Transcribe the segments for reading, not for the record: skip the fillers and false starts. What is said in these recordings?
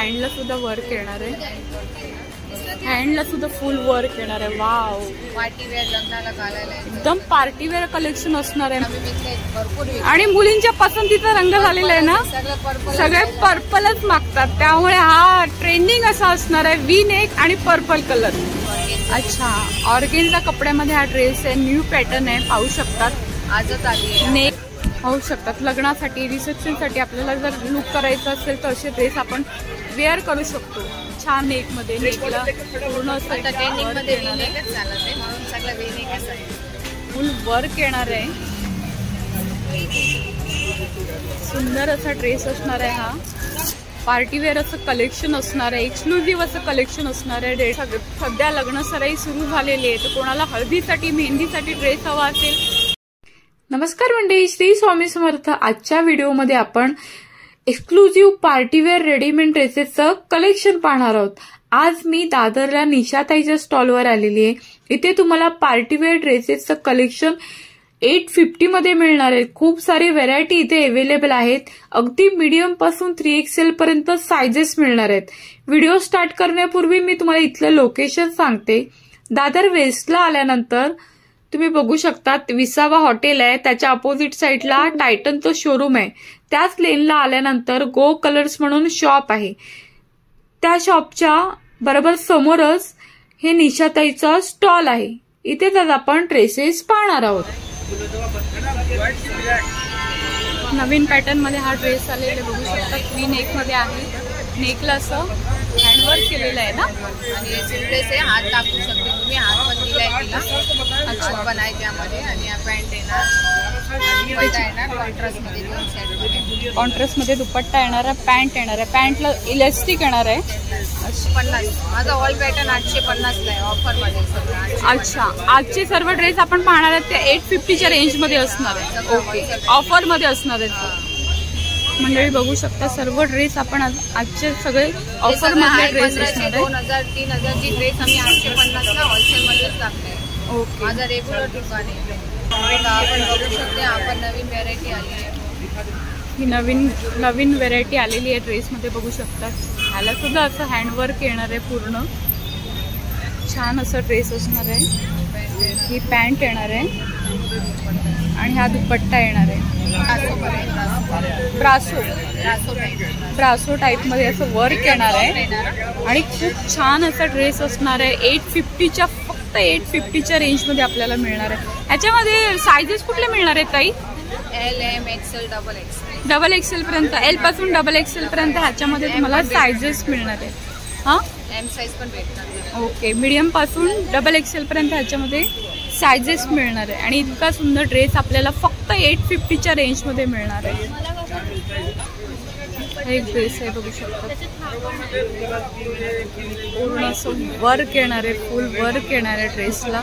हँडला सुद्धा वर्क येणार आहे, हँडला सुद्धा फुल वर्क येणार आहे. वाव, पार्टी वेअर लग्नाला घालायला एकदम पार्टी वेअर कलेक्शन असणार आहे. भरपूर आणि मुलींच्या पसंतीचा रंग झालेला आहे ना, सगळे पर्पलच मागतात, त्यामुळे हा ट्रेंडिंग असा असणार आहे. वी नेक आणि पर्पल कलर. अच्छा, ऑर्गेन्झा कपड्यामध्ये हा ड्रेस आहे, न्यू पॅटर्न आहे, पाहू शकतात. आजच आली नेक पाहू शकतात. लग्नासाठी रिसेप्शनसाठी आपल्याला जर लुक करायचं असेल तर असे ड्रेस आपण वेअर करू शकतो. छान नेक मध्ये, नेकला पूर्ण ट्रेंडिंग मध्ये वीनेकच चालत आहे म्हणून सगळं वीनेकच आहे. फुल वर्क येणार आहे. सुंदर असा ड्रेस असणार आहे हा. पार्टीवेअर असं कलेक्शन असणार आहे, एक्सक्लुझिव्ह असं कलेक्शन असणार आहे. सध्या लग्न सराई सुरू झालेली आहे, तर कोणाला हळदीसाठी मेहंदीसाठी ड्रेस हवा असेल. नमस्कार मंडळी, श्री स्वामी समर्थ. आजच्या व्हिडिओमध्ये आपण एक्सक्लुझिव्ह पार्टीवेअर रेडीमेड ड्रेसेसचं कलेक्शन पाहणार आहोत. आज मी दादरला निशाताईच्या स्टॉलवर आलेली आहे. इथे तुम्हाला पार्टीवेअर ड्रेसेसचं कलेक्शन 850 मध्ये मिळणार आहे. खूप सारी व्हेरायटी इथे अवेलेबल आहेत. अगदी मीडियम पासून 3XL पर्यंत सायझेस मिळणार आहेत. व्हिडिओ स्टार्ट करण्यापूर्वी मी तुम्हाला इथलं लोकेशन सांगते. दादर वेस्टला आल्यानंतर तुम्ही बघू शकता विसावा हॉटेल आहे, त्याच्या अपोजिट साईडला टायटनचं शोरूम आहे. त्याच लेनला आल्यानंतर गो कलर्स म्हणून शॉप आहे. त्या शॉपच्या बरोबर समोरच हे निशाताईचा स्टॉल आहे. इथेच आज आपण ड्रेसेस पाहणार आहोत. नवीन पॅटर्न मध्ये हा ड्रेस आलेला बघू शकता. वी नेक मध्ये आहे, नेकला असं हँडवर्क केलेलं आहे ना, आणि ड्रेस आहे, हात टाकू शकते तुम्ही, हात पण दिलाय तिला. अच्छा, पण आहे त्यामध्ये. आणि हा पॅन्ट येणार, दुपट्टा येणार कॉन्ट्रास्ट मध्ये, दोन साइड मध्ये कॉन्ट्रास्ट मध्ये दुपट्टा येणार आहे, पॅन्ट येणार आहे. पॅन्टला इलास्टिक येणार आहे. 850. माझा ऑल पॅटर्न 850 ला आहे ऑफर मध्ये. अच्छा, आजचे सर्व ड्रेस आपण पाहणार आहोत ते 850च्या रेंज मध्ये असणार आहे. ओके, ऑफर मध्ये असणार आहे. मंडळी बघू शकता सर्व ड्रेस आपण आजचे सगळे ऑफर मध्ये ड्रेस असणार आहे. 2000 3000 ची ड्रेस आम्ही 850 ला होलसेल मध्येच टाकते. ओके, माझा रेग्युलर दुकान आहे. आपण बघू शकते, आपण नवीन व्हेरायटी आली आहे. ही नवीन व्हेरायटी आलेली आहे ड्रेस मध्ये बघू शकता. ह्याला सुद्धा असं हँडवर्क येणार आहे, पूर्ण छान असं ड्रेस असणार आहे. ही पॅन्ट येणार आहे आणि हा दुपट्टा येणार आहे. ब्रासो टाईप मध्ये असं वर्क येणार आहे आणि खूप छान असा ड्रेस असणार आहे. 850च्या फक्त 850च्या रेंज मध्ये आपल्याला मिळणार आहे. ह्याच्यामध्ये सायझेस कुठले मिळणार आहेत ताई? L, M, XL, double XL पर्यंत, L पासून डबल एक्सेल पर्यंत ह्याच्यामध्ये तुम्हाला सायझेस मिळणार आहेत. हा, M साईज पण भेटणार. ओके, मीडियम पासून डबल एक्सेल पर्यंत ह्याच्यामध्ये सायझेस मिळणार आहे. आणि इतका सुंदर ड्रेस आपल्याला फक्त 850च्या रेंज मध्ये मिळणार आहे. एक ड्रेस आहे बघू शकता, पूर्ण असं वर्क येणार आहे, फुल वर्क येणार आहे ड्रेसला.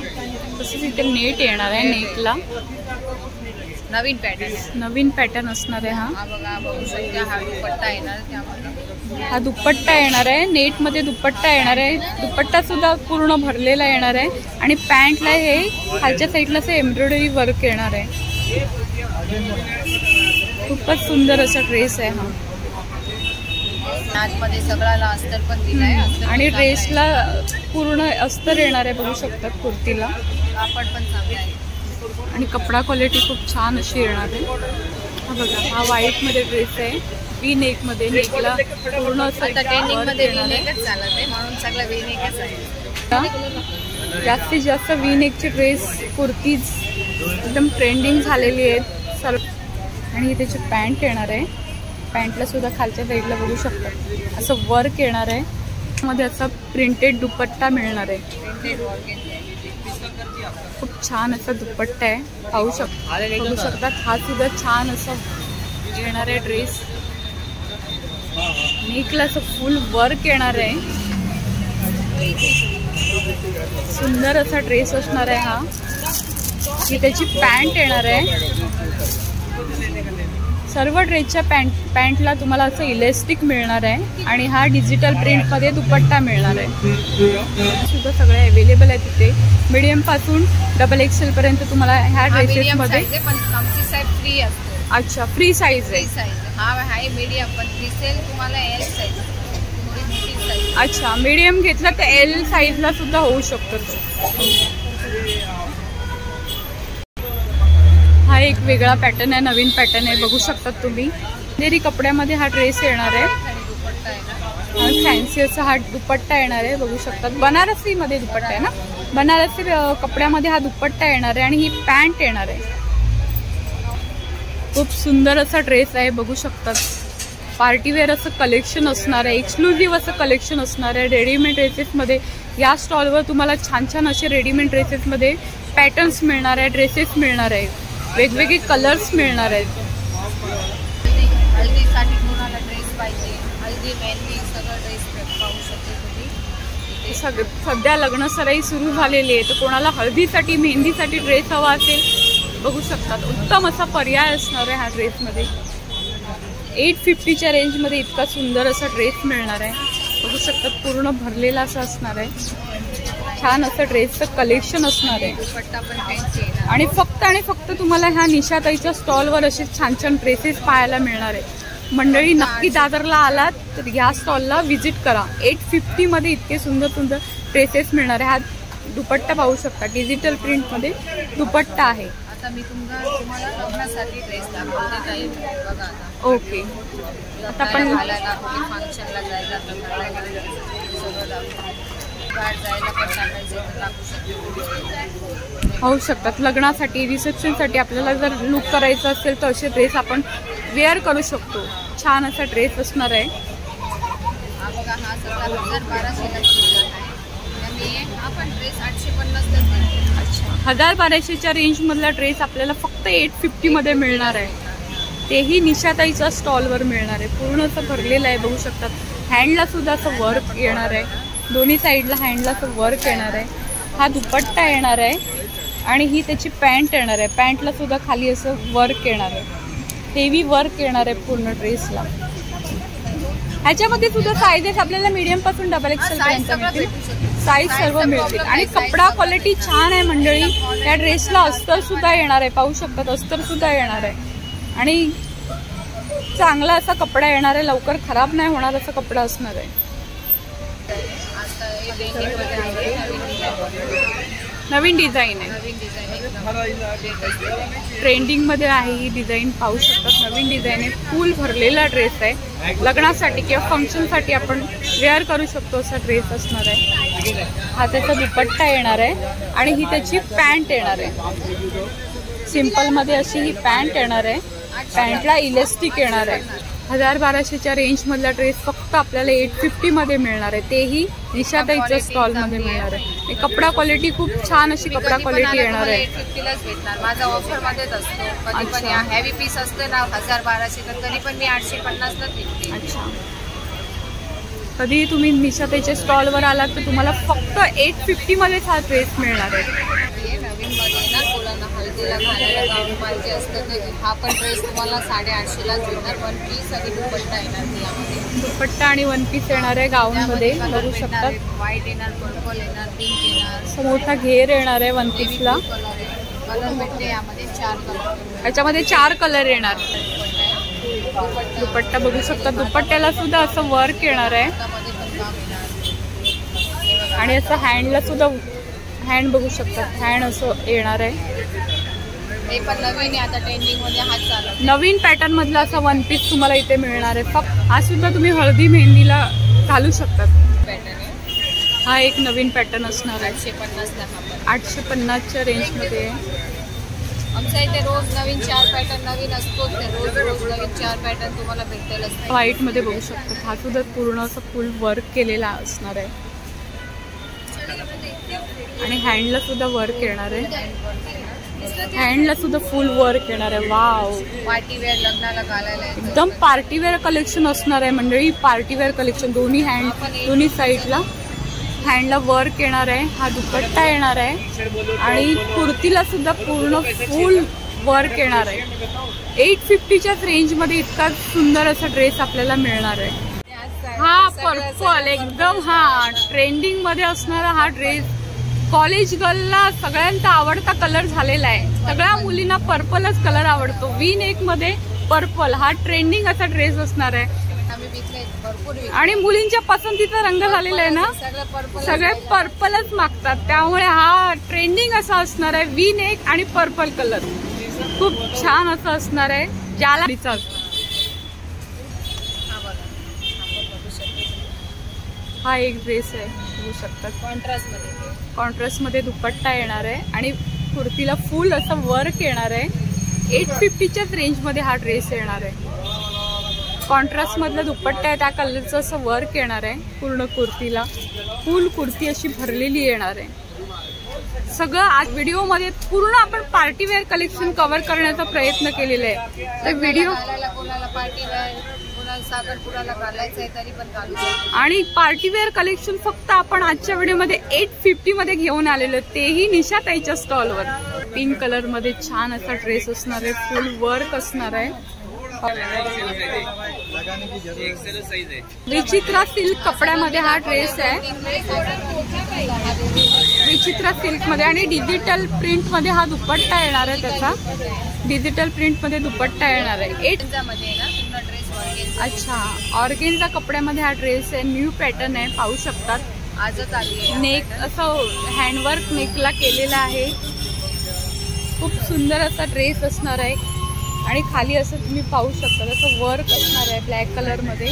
तसंच इथे नेट येणार आहे, नेकला नवीन पॅटर्न असणार आहे. हा बघा, बघू शकता, हा दुपट्टा येणार त्यामध्ये. हा दुपट्टा येणार आहे, नेट मध्ये दुपट्टा येणार आहे. दुपट्टा सुद्धा पूर्ण भरलेला येणार आहे. आणि पॅन्टला हे खालच्या साईडला असं एम्ब्रॉयडरी वर्क येणार आहे. खूपच सुंदर असा ड्रेस आहे हा. आतमध्ये सगळ्याला अस्तर पण दिलाय आणि ड्रेसला पूर्ण अस्तर येणार आहे बघू शकतात. कुर्तीला कापड पण चांगला आहे आणि कपडा क्वालिटी खूप छान अशी येणार आहे. हा बघा, हा व्हाईट मध्ये ड्रेस आहे, वी नेक मध्ये. नेकला पूर्ण असं ट्रेंडिंग मध्ये वीनेकच चालत आहे म्हणून सगळं वीनेकच आहे. जास्तीत जास्त वी नेकचे ड्रेस, कुर्तीज एकदम ट्रेंडिंग झालेली आहेत सर्व. आणि त्याची पॅन्ट येणार आहे. पॅन्टला सुद्धा खालच्या साईडला बघू शकता असं वर्क येणार आहे. मध्ये असं प्रिंटेड दुपट्टा मिळणार आहे. खूप छान असा दुपट्टा आहे, पाहू शकता. हा सुद्धा छान असं येणार आहे ड्रेस. नेकला असं फुल वर्क येणार आहे. सुंदर असा ड्रेस असणार आहे हा. ही त्याची पॅन्ट येणार आहे. सर्व ड्रेसच्या पॅन्टला तुम्हाला असं इलास्टिक मिळणार आहे. आणि हा डिजिटल प्रिंटमध्ये दुपट्टा मिळणार आहे. सुद्धा सगळे अवेलेबल आहे तिथे. मीडियम पासून डबल एक्सेल पर्यंत तुम्हाला ह्या ड्रेसेसमध्ये. आमची साईज फ्री असते. अच्छा, फ्री साईज आहे. हा आहे मीडियम, पण दिसेल तुम्हाला L साईज. अच्छा, मीडियम घेतला तर एल साईजला सुद्धा होऊ शकतो. हा एक वेगळा पॅटर्न आहे, नवीन पॅटर्न आहे, बघू शकतात तुम्ही. देरी कपड्यामध्ये हा ड्रेस येणार आहे. फॅन्सी असा हा दुपट्टा येणार आहे, बघू शकतात. बनारसी मध्ये दुपट्टा आहे ना, बनारसी कपड्यामध्ये हा दुपट्टा येणार आहे आणि ही पॅन्ट येणार आहे. खूप सुंदर असा ड्रेस आहे, बघू शकतात. पार्टीवेअर असं कलेक्शन असणार आहे, एक्सक्लुझिव्ह असं कलेक्शन असणार आहे रेडीमेड ड्रेसेसमध्ये. या स्टॉलवर तुम्हाला छान छान असे रेडीमेड ड्रेसेसमध्ये पॅटर्न्स मिळणार आहे, ड्रेसेस मिळणार आहे, वेगवेगळे कलर्स मिळणार आहेत. हल्दीसाठी कोणाला ड्रेस पाहिजे, हल्दी मेहंदी सगळं ड्रेस पाहू शकते तुम्ही. सध्या लग्न सराई सुरू झालेली आहे, तर कोणाला हळदीसाठी मेहंदीसाठी ड्रेस हवा असेल, बघू शकतात. उत्तम असा पर्याय असणार आहे हा ड्रेसमध्ये. 850च्या रेंजमध्ये इतका सुंदर असा ड्रेस मिळणार आहे, बघू शकतात. पूर्ण भरलेला असा असणार आहे, छान असं ड्रेसचं कलेक्शन असणार आहे. दुपट्टा पण फॅन्सी आहे आणि फक्त तुम्हाला ह्या निशाताईच्या स्टॉलवर असे छान छान ड्रेसेस पाहायला मिळणार आहे. मंडळी नक्की दादरला आलात तर या स्टॉलला व्हिजिट करा. 850मध्ये इतके सुंदर सुंदर ड्रेसेस मिळणार आहे. हा दुपट्टा पाहू शकता, डिजिटल प्रिंटमध्ये दुपट्टा आहे. आता मी तुम्हाला लग्नासाठी ड्रेस दाखवते ताई, बघा आता. ओके, आता आपण घालायला फंक्शनला जायला सगळं बाहेर जायला पण टाकायचं तर टाकू शकतो, होऊ शकतात. लग्नासाठी रिसेप्शनसाठी आपल्याला जर लुक करायचं असेल तर असे ड्रेस आपण वेअर करू शकतो. छान असा ड्रेस असणार आहे. हा बघा, हा सगळा 1250ला आहे. हा पण ड्रेस 850ला आहे. अच्छा, 1250च्या रेंजमधला ड्रेस आपल्याला फक्त 850मध्ये मिळणार आहे. तेही निशाताईच्या स्टॉलवर मिळणार आहे. पूर्ण असं भरलेलं आहे, बघू शकतात. हँडला सुद्धा असं वर्क येणार आहे, दोन्ही साईडला हँडला असं वर्क येणार आहे. हा दुपट्टा येणार आहे आणि ही त्याची पॅन्ट येणार आहे. पॅन्टला सुद्धा खाली असं वर्क येणार आहे, हेवी वर्क येणार आहे पूर्ण ड्रेसला. ह्याच्यामध्ये सुद्धा साईजेस आपल्याला मीडियम पासून डबल एक्सेल पर्यंत मिळतील, साईज सर्व मिळतील. आणि कपडा क्वालिटी छान आहे मंडळी. त्या ड्रेसला अस्तर सुद्धा येणार आहे, पाहू शकतात. अस्तर सुद्धा येणार आहे आणि चांगला असा कपडा येणार आहे, लवकर खराब नाही होणार असा कपडा असणार आहे. नवीन डिझाईन आहे, ट्रेंडिंग मध्ये आहे ही डिझाईन, पाहू शकतात. नवीन डिझाईन आहे, फुल भरलेला ड्रेस आहे. लग्नासाठी किंवा फंक्शनसाठी आपण वेअर करू शकतो असा ड्रेस असणार आहे. हा त्याचा दुपट्टा येणार आहे आणि ही त्याची पॅन्ट येणार आहे. सिंपल मध्ये अशी ही पॅन्ट येणार आहे. पॅन्टला इलेस्टिक येणार आहे. 1250च्या रेंजमधला ड्रेस फक्त आपल्याला 850मध्ये मिळणार आहे, तेही निशाताईच्या स्टॉलमध्ये मिळणार आहे. कपडा क्वालिटी खूप छान अशी कपडा क्वालिटी येणार आहे. 850लाच भेटणार. माझा ऑफरमध्येच असतो. कधी पण हेवी पीस असते ना 1250 तर तरी पण मी 850लाच विकते. अच्छा, कधी तुम्ही निशाताईच्या स्टॉलवर आलात तर तुम्हाला फक्त 850मध्येच हा ड्रेस मिळणार आहे. नवीन मध्ये ना कोणाला हळदीला घालायला गाऊन पाहिजे असतं तर हा पण ड्रेस तुम्हाला 850लाच भेटणार. 1 पीस आणि दुपट्टा येणार यामध्ये. दुपट्टा आणि 1 पीस येणार आहे गाऊन मध्ये, बघू शकतात. व्हाईट येणार, पर्पल येणार, पिंक येणार, मोठा घेर येणार आहे 1 पीसला. कलर भेटते यामध्ये 4 कलर. याच्यामध्ये 4 कलर येणार. दुपट्टा बघू शकता. दुपट्ट्याला सुद्धा असं वर्क येणार आहे आणि असं हँडला सुद्धा हँड बघू शकता, हँड असं येणार आहे. हे पण नवीन आहे आता ट्रेंडिंग मध्ये, हा चालू नवीन पॅटर्न मधला असा 1 पीस तुम्हाला इथे मिळणार आहे. फक्त हा सुद्धा तुम्ही हळदी मेहंदीला घालू शकतात. पॅटर्न आहे हा एक नवीन पॅटर्न असणार आहे. 850ला. 850च्या रेंजमध्ये आहे. आमच्या इथे रोज नवीन 4 पॅटर्न नवीन असतो. रोज नवीन 4 पॅटर्न तुम्हाला भेटेल. व्हाईट मध्ये बघू शकतात. हा सुद्धा पूर्ण असं फुल वर्क केलेला असणार आहे आणि हँडला सुद्धा वर्क येणार आहे. हँडला सुद्धा फुल वर्क येणार आहे. वाव, पार्टीवेअर लग्नाला घालायला एकदम पार्टीवेअर कलेक्शन असणार आहे मंडळी. पार्टीवेअर कलेक्शन, दोन्ही दोन्ही साईडला हँडला वर्क येणार आहे. हा दुपट्टा येणार आहे आणि कुर्तीला सुद्धा पूर्ण फुल वर्क येणार आहे. 850च्याच रेंजमध्ये इतका सुंदर असा ड्रेस आपल्याला मिळणार आहे. हा पर्पल एकदम ट्रेंडिंग मध्ये असणारा हा ड्रेस कॉलेज गर्लला सगळ्यांचा आवडता कलर झालेला आहे. सगळ्या मुलींना पर्पलच कलर आवडतो. V नेक मध्ये पर्पल हा ट्रेंडिंग असा ड्रेस असणार आहे. आम्ही विकले भरपूर भरपूर आणि मुलींच्या पसंतीचा रंग झालेला आहे ना, सगळे पर्पलच मागतात, त्यामुळे हा ट्रेंडिंग असा असणार आहे. वी नेक आणि पर्पल कलर खूप छान असं असणार आहे. ज्याला हा एक ड्रेस आहे बघू शकतात. कॉन्ट्रास्ट मध्ये दुपट्टा येणार आहे आणि कुर्तीला फुल असं वर्क येणार आहे. 850च्याच रेंज मध्ये हा ड्रेस येणार आहे. कॉन्ट्रास्ट मधला दुपट्टा आहे, त्या कलरचं असं वर्क येणार आहे. पूर्ण कुर्तीला फुल कुर्ती अशी भरलेली येणार आहे. सगळं आज व्हिडिओमध्ये पूर्ण आपण पार्टीवेअर कलेक्शन कव्हर करण्याचा प्रयत्न केलेला आहे. तर व्हिडिओ आणि पार्टीवेअर कलेक्शन फक्त आपण आजच्या व्हिडिओमध्ये 850 मध्ये घेऊन आलेलो, तेही निशाताईच्या स्टॉलवर. पिंक कलर मध्ये छान असा ड्रेस असणार आहे, फुल वर्क असणार आहे. विचित्रा सिल्क कपड्यामध्ये हा ड्रेस आहे. विचित्रा सिल्क मध्ये आणि डिजिटल प्रिंट मध्ये हा दुपट्टा येणार आहे. त्याचा डिजिटल प्रिंट मध्ये दुपट्टा येणार आहे. अच्छा, ऑर्गेन्झा कपड्यामध्ये हा ड्रेस आहे. न्यू पॅटर्न आहे, पाहू शकतात. आजच आली. नेक असं हँडवर्क नेकला केलेला आहे. खूप सुंदर असा ड्रेस असणार आहे आणि खाली असं तुम्ही पाहू शकता असं वर्क असणार आहे ब्लॅक कलर मध्ये.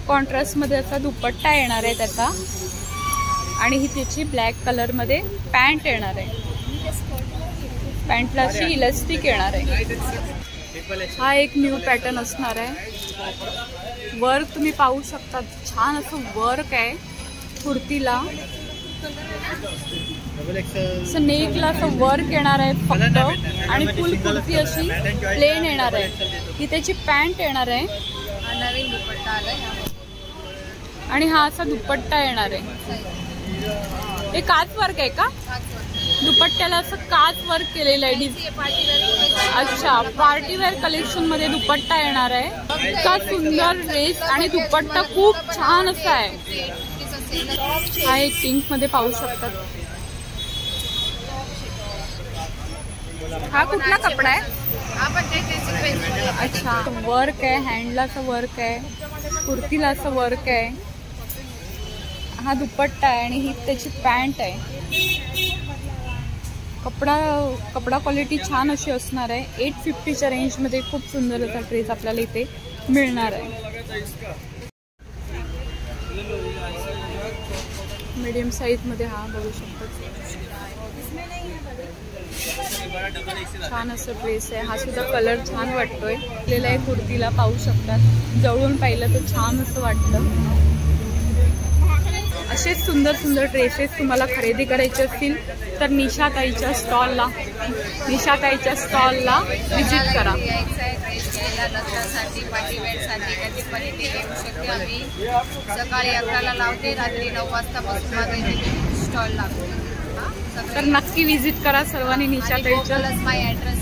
कॉन्ट्रास्ट मध्ये असा दुपट्टा येणार आहे त्याचा आणि ही त्याची ब्लॅक कलर मध्ये पॅन्ट येणार आहे. पॅन्टला अशी इलास्टिक येणार आहे. हा एक न्यू पॅटर्न असणार आहे. वर्क तुम्ही पाहू शकता, छान असं वर्क आहे कुर्तीला. नेकला असं वर्क येणार आहे फक्त आणि फुल कुर्ती अशी प्लेन येणार आहे. ही त्याची पॅन्ट येणार आहे. नवीन दुपट्टा आलाय आणि हा असा दुपट्टा येणार आहे. हे काच वर्क आहे का? दुपट्ट्याला असं काच वर्क केलेलं आहे. अच्छा, पार्टीवेअर कलेक्शन मध्ये दुपट्टा येणार आहे. इतका सुंदर ड्रेस आणि दुपट्टा खूप छान असा आहे. हा एक पिंक मध्ये पाहू शकतात. हा कुठला कपडा आहे? अच्छा, वर्क आहे, हँडला असं वर्क आहे, कुर्तीला असं वर्क आहे. हा दुपट्टा आहे आणि ही त्याची पॅन्ट आहे. कपडा क्वालिटी छान अशी असणार आहे. 850च्या रेंजमध्ये खूप सुंदर असा ड्रेस आपल्याला इथे मिळणार आहे. मीडियम साईज मध्ये हा बघू शकतो. छान असं ड्रेस आहे. हा सुद्धा कलर छान वाटतोय. आपल्याला आहे कुर्तीला पाहू शकतात. जवळून पाहिलं तर छान असं वाटतं. असेच सुंदर सुंदर ड्रेसेस तुम्हाला खरेदी करायचे असतील तर निशाताईच्या स्टॉलला विजिट करा. सकाळी 11ला लावते, रात्री 9 वाजतापासून स्टॉल लागतो. तर नक्की विजिट करा सर्वांनी निशाताईच्या. माय ॲड्रेस